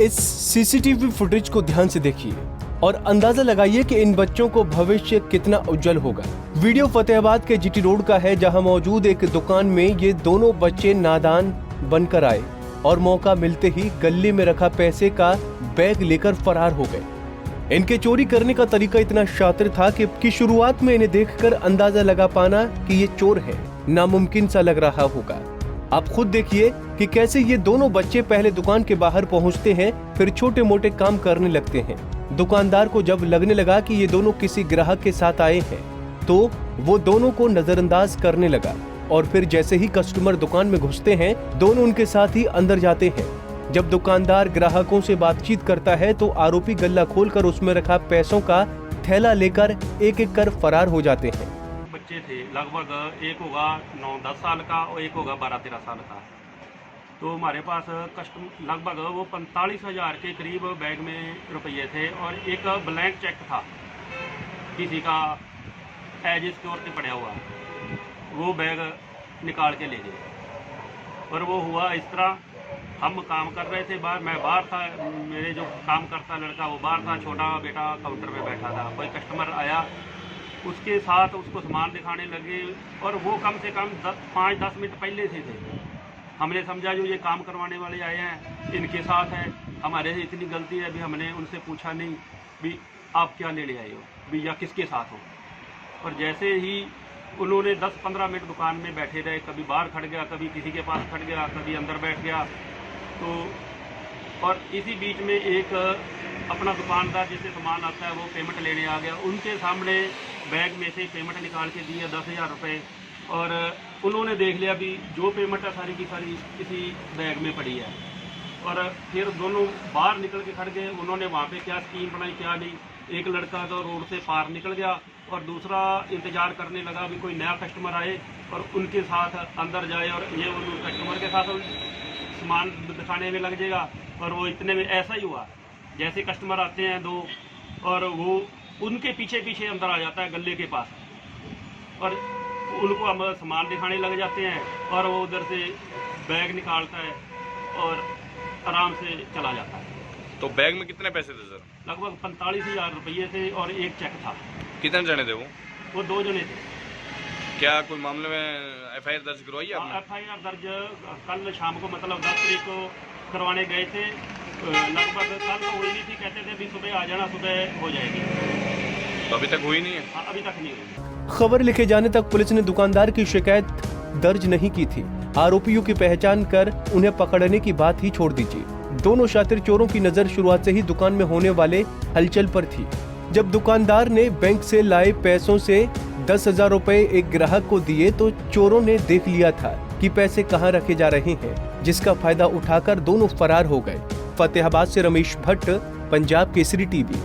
इस CCTV footage को ध्यान से देखिए और अंदाजा लगाइए कि इन बच्चों को भविष्य कितना उज्जवल होगा। वीडियो फतेहाबाद के जीटी रोड का है, जहां मौजूद एक दुकान में ये दोनों बच्चे नादान बनकर आए और मौका मिलते ही गले में रखा पैसे का बैग लेकर फरार हो गए। इनके चोरी करने का तरीका इतना शातिर था कि शुरुआत में इन्हें देखकर अंदाजा लगा पाना कि ये चोर है नामुमकिन सा लग रहा होगा। आप खुद देखिए कि कैसे ये दोनों बच्चे पहले दुकान के बाहर पहुंचते हैं, फिर छोटे मोटे काम करने लगते हैं। दुकानदार को जब लगने लगा कि ये दोनों किसी ग्राहक के साथ आए हैं तो वो दोनों को नजरअंदाज करने लगा और फिर जैसे ही कस्टमर दुकान में घुसते हैं दोनों उनके साथ ही अंदर जाते हैं। जब दुकानदार ग्राहकों से बातचीत करता है तो आरोपी गल्ला खोलकर उसमें रखा पैसों का थैला लेकर एक एक कर फरार हो जाते हैं। बच्चे थे, लगभग एक होगा 9-10 साल का और एक होगा 12-13 साल का। तो हमारे पास लगभग वो 45,000 के करीब बैग में रुपये थे और एक ब्लैंक चेक था किसी का एज स्टोर पे पड़ा हुआ, वो बैग निकाल के ले गए। और वो हुआ इस तरह, हम काम कर रहे थे बाहर, मैं बाहर था, मेरे जो काम करता लड़का वो बाहर था, छोटा बेटा काउंटर पे बैठा था। कोई कस्टमर आया, उसके साथ उसको सामान दिखाने लगे और वो कम से कम 5-10 मिनट पहले से थे। हमने समझा जो ये काम करवाने वाले आए हैं इनके साथ है, हमारे से इतनी गलती है, अभी हमने उनसे पूछा नहीं भी आप क्या लेने आए हो भी या किसके साथ हो। और जैसे ही उन्होंने 10-15 मिनट दुकान में बैठे रहे, कभी बाहर खड़ गया, कभी किसी के पास खड़ गया, कभी अंदर बैठ गया। तो और इसी बीच में एक अपना दुकानदार जिससे सामान आता है वो पेमेंट लेने आ गया। उनके सामने बैग में से पेमेंट निकाल के दिए 10,000 रुपये और उन्होंने देख लिया भी जो पेमेंट है सारी की सारी किसी बैग में पड़ी है। और फिर दोनों बाहर निकल के खड़ गए। उन्होंने वहाँ पे क्या स्कीम बनाई क्या नहीं। एक लड़का तो रोड से पार निकल गया और दूसरा इंतज़ार करने लगा भी कोई नया कस्टमर आए और उनके साथ अंदर जाए और ये उन कस्टमर के साथ सामान दिखाने में लग जाएगा। और वो इतने में ऐसा ही हुआ, जैसे कस्टमर आते हैं दो और वो उनके पीछे पीछे अंदर आ जाता है गले के पास और उनको हम सामान दिखाने लग जाते हैं और वो उधर से बैग निकालता है और आराम से चला जाता है। तो बैग में कितने पैसे थे सर? लगभग 45,000 रुपये थे और एक चेक था। कितने जने थे वो 2 जने थे। क्या कोई मामले में एफआईआर दर्ज करवाई आपने? एफआईआर दर्ज कल शाम को, मतलब 10 तारीख को करवाने गए थे। लगभग कल तो हुई नहीं थी, कहते थे भी सुबह आ जाना, सुबह हो जाएगी। तो अभी तक हुई नहीं है? हाँ, अभी तक नहीं हुई। खबर लिखे जाने तक पुलिस ने दुकानदार की शिकायत दर्ज नहीं की थी। आरोपियों की पहचान कर उन्हें पकड़ने की बात ही छोड़ दीजिए। दोनों शातिर चोरों की नजर शुरुआत से ही दुकान में होने वाले हलचल पर थी। जब दुकानदार ने बैंक से लाए पैसों से 10,000 रुपए एक ग्राहक को दिए तो चोरों ने देख लिया था कि पैसे कहां रखे जा रहे हैं, जिसका फायदा उठाकर दोनों फरार हो गए। फतेहाबाद से रमेश भट्ट, पंजाब केसरी टीवी।